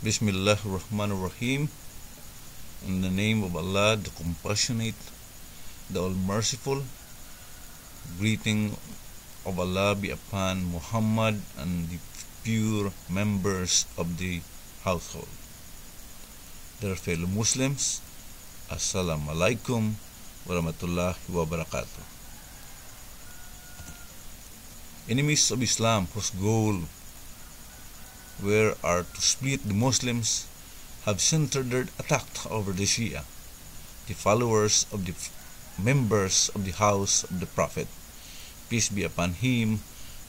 Bismillahirrahmanirrahim. In the name of Allah, the Compassionate, the All-Merciful. Greeting of Allah be upon Muhammad and the pure members of the household. Dear fellow Muslims, Assalamu alaikum wa rahmatullahi wa barakatuh. Enemies of Islam whose goal are to split the Muslims have centered their attack over the Shia, the followers of the members of the house of the Prophet, peace be upon him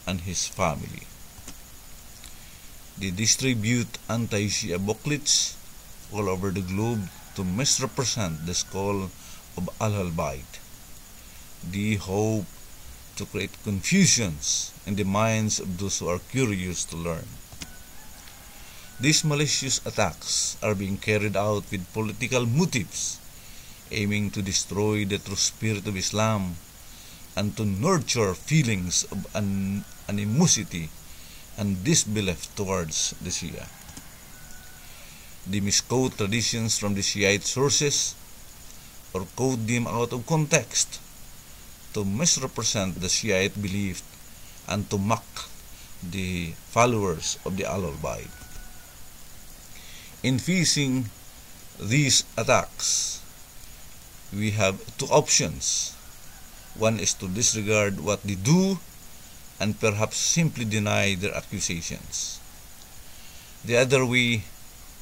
and his family. They distribute anti-Shia booklets all over the globe to misrepresent the skull of Ahl-al-Bayt. They hope to create confusions in the minds of those who are curious to learn. These malicious attacks are being carried out with political motives, aiming to destroy the true spirit of Islam and to nurture feelings of animosity and disbelief towards the Shia. They misquote traditions from the Shiite sources or quote them out of context to misrepresent the Shiite belief and to mock the followers of the Ahl-al-Bayt. In facing these attacks, we have two options. One is to disregard what they do and perhaps simply deny their accusations. The other way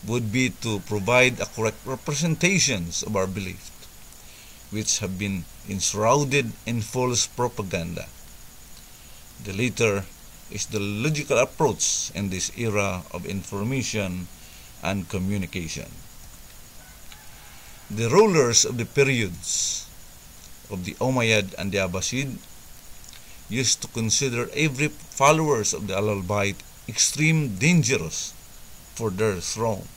would be to provide a correct representations of our beliefs, which have been enshrouded in false propaganda. The latter is the logical approach in this era of information and communication. The rulers of the periods of the Umayyad and the Abbasid used to consider every followers of the Ahl-al-Bayt extreme dangerous for their throne.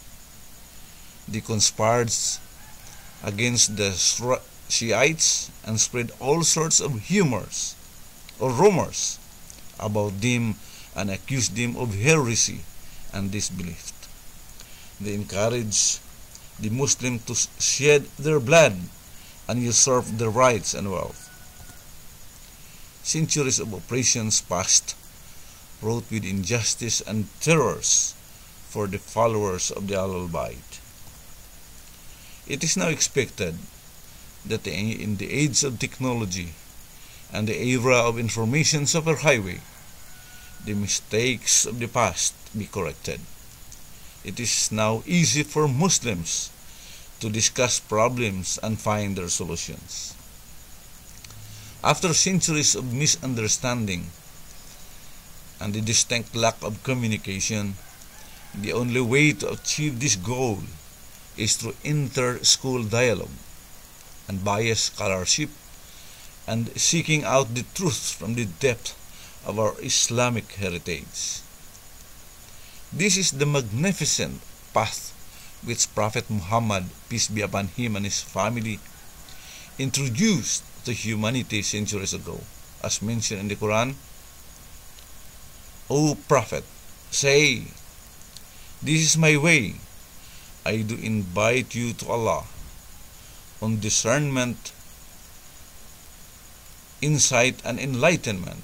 They conspired against the Shiites and spread all sorts of rumors about them and accused them of heresy and disbelief. They encouraged the Muslims to shed their blood and usurp their rights and wealth. Centuries of oppressions past wrought with injustice and terrors for the followers of the Ahl-al-Bayt. It is now expected that in the age of technology and the era of information superhighway, the mistakes of the past be corrected. It is now easy for Muslims to discuss problems and find their solutions. After centuries of misunderstanding and the distinct lack of communication, the only way to achieve this goal is through inter-school dialogue and bias scholarship and seeking out the truth from the depth of our Islamic heritage. This is the magnificent path which Prophet Muhammad, peace be upon him and his family, introduced to humanity centuries ago. As mentioned in the Quran, O Prophet, say, this is my way. I do invite you to Allah on discernment, insight, and enlightenment,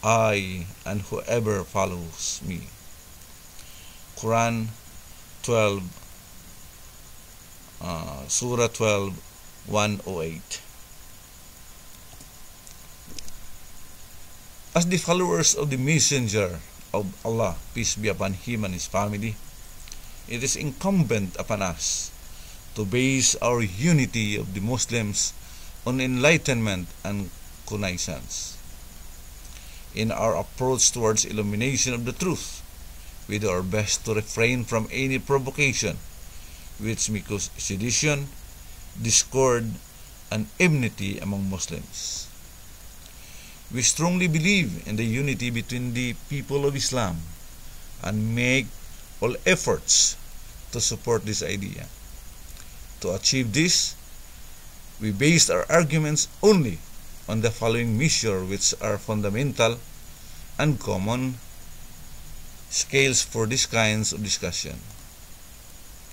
I and whoever follows me. Quran 12, Surah 12, 108. As the followers of the Messenger of Allah, peace be upon him and his family, it is incumbent upon us to base our unity of the Muslims on enlightenment and connaissance. In our approach towards illumination of the truth, we do our best to refrain from any provocation which may cause sedition, discord, and enmity among Muslims. We strongly believe in the unity between the people of Islam and make all efforts to support this idea. To achieve this, we based our arguments only on the following measures, which are fundamental and common scales for these kinds of discussion.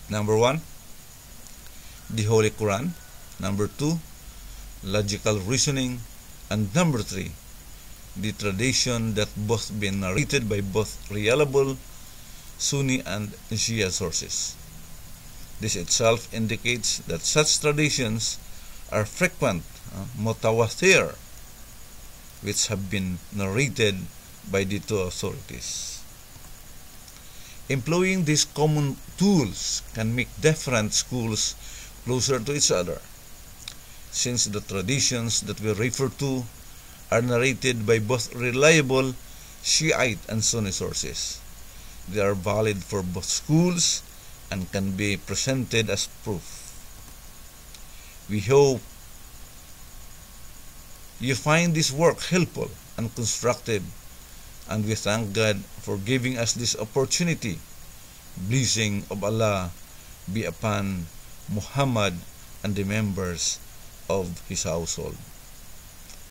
Number 1, the Holy Quran. Number 2, logical reasoning. And number 3, the tradition that both been narrated by both reliable Sunni and Shia sources. This itself indicates that such traditions are frequent, mutawatir, which have been narrated by the two authorities. Employing these common tools can make different schools closer to each other, since the traditions that we refer to are narrated by both reliable Shiite and Sunni sources. They are valid for both schools and can be presented as proof. We hope you find this work helpful and constructive, and we thank God for giving us this opportunity. Blessing of Allah be upon Muhammad and the members of his household.